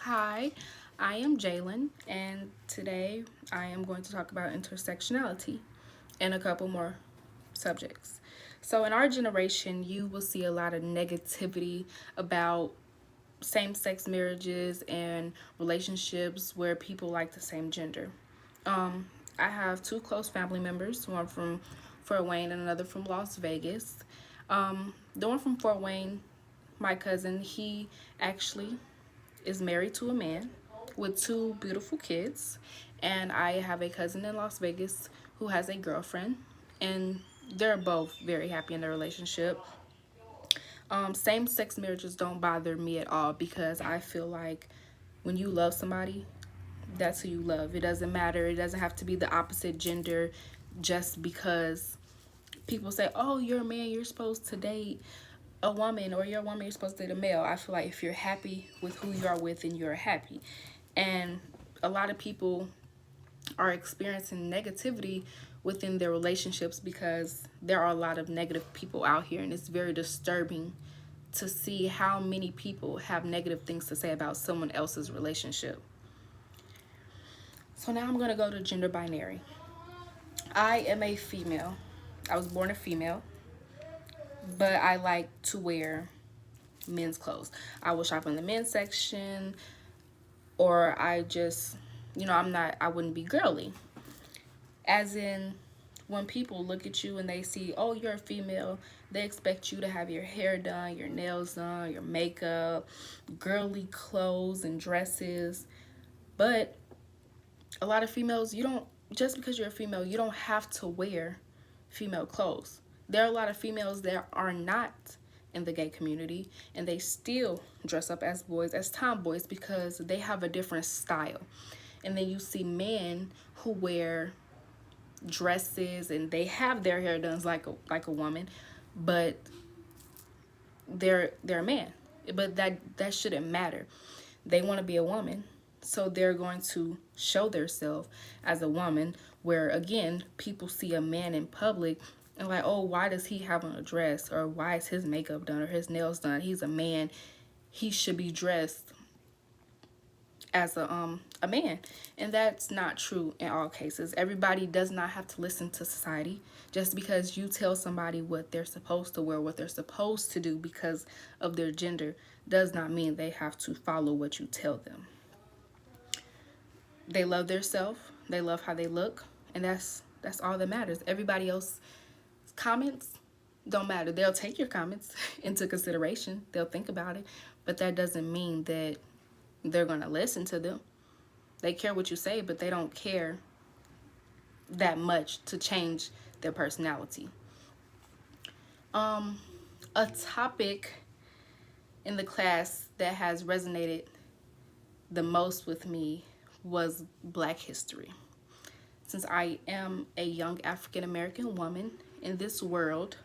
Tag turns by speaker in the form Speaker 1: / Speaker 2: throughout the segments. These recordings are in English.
Speaker 1: Hi, I am Jalen, and today I am going to talk about intersectionality and a couple more subjects. So, in our generation, you will see a lot of negativity about same sex marriages and relationships where people like the same gender. Um, I have two close family members, one from Fort Wayne and another from Las Vegas. The one from Fort Wayne, my cousin, he actually is married to a man with two beautiful kids, and I have a cousin in Las Vegas who has a girlfriend, and they're both very happy in their relationship. Same sex marriages don't bother me at all because I feel like when you love somebody, that's who you love. It doesn't matter, it doesn't have to be the opposite gender just because people say, oh, you're a man, you're supposed to date a woman, or you're a woman, you're supposed to date a male. I feel like if you're happy with who you are with, then you're happy. And a lot of people are experiencing negativity within their relationships because there are a lot of negative people out here, and it's very disturbing to see how many people have negative things to say about someone else's relationship. So now I'm going to go to gender binary. I am a female. I was born a female, but I like to wear men's clothes. I will shop in the men's section, or I just, I wouldn't be girly. As in, when people look at you and they see, oh, you're a female, they expect you to have your hair done, your nails done, your makeup, girly clothes and dresses. But a lot of females, you don't, just because you're a female, you don't have to wear female clothes. There are a lot of females that are not in the gay community and they still dress up as boys, as tomboys, because they have a different style. And then you see men who wear dresses and they have their hair done like a woman, but they're a man. But that shouldn't matter. They want to be a woman, so they're going to show themselves as a woman. Where again, people see a man in public and like, oh, why does he have on a dress, or why is his makeup done or his nails done? He's a man. He should be dressed as a man. And that's not true in all cases. Everybody does not have to listen to society. Just because you tell somebody what they're supposed to wear, what they're supposed to do because of their gender, does not mean they have to follow what you tell them. They love their self, they love how they look, and that's all that matters. Everybody else comments don't matter. They'll take your comments into consideration, they'll think about it, but that doesn't mean that they're going to listen to them. They care what you say, but they don't care that much to change their personality. A topic in the class that has resonated the most with me was Black history. Since I am a young African American woman in this world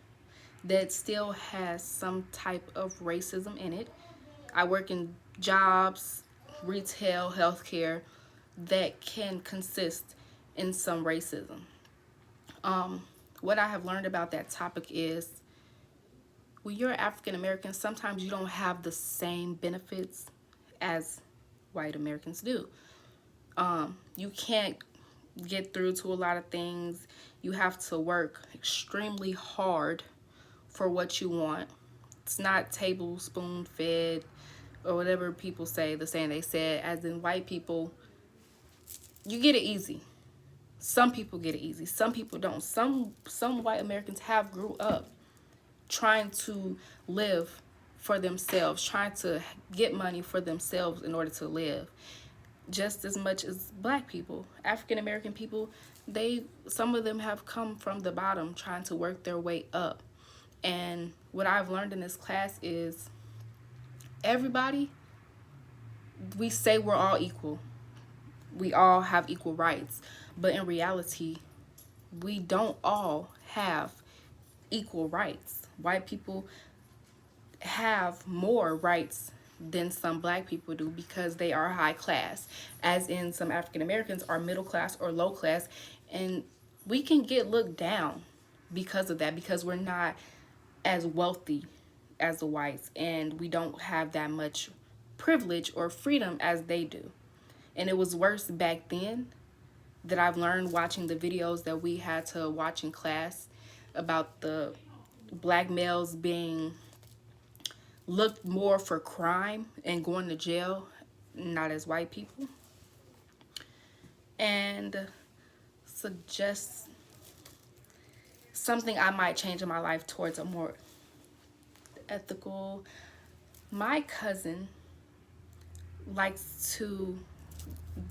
Speaker 1: that still has some type of racism in it, I work in jobs, retail, healthcare that can consist in some racism. What I have learned about that topic is when you're African American, sometimes you don't have the same benefits as white Americans do. You can't get through to a lot of things. You have to work extremely hard for what you want. It's not tablespoon fed or whatever people say, the saying they said, as in white people, you get it easy. Some people get it easy. Some people don't. Some white Americans have grew up trying to live for themselves, trying to get money for themselves in order to live. Just as much as black people, African American people, some of them have come from the bottom trying to work their way up. And what I've learned in this class is everybody, we say we're all equal. We all have equal rights. But in reality, we don't all have equal rights. White people have more rights than some black people do because they are high class, as in some African Americans are middle class or low class, and we can get looked down because of that, because we're not as wealthy as the whites and we don't have that much privilege or freedom as they do. And it was worse back then that I've learned watching the videos that we had to watch in class about the black males being looked more for crime and going to jail, not as white people. And suggest something I might change in my life towards a more ethical. My cousin likes to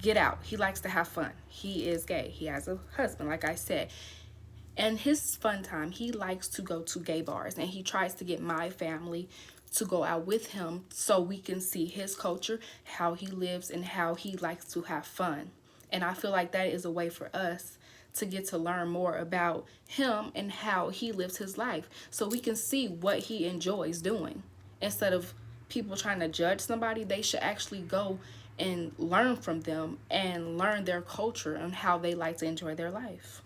Speaker 1: get out. He likes to have fun. He is gay. He has a husband, like I said. And his fun time, he likes to go to gay bars, and he tries to get my family to go out with him so we can see his culture, how he lives, and how he likes to have fun. And I feel like that is a way for us to get to learn more about him and how he lives his life so we can see what he enjoys doing. Instead of people trying to judge somebody, they should actually go and learn from them and learn their culture and how they like to enjoy their life.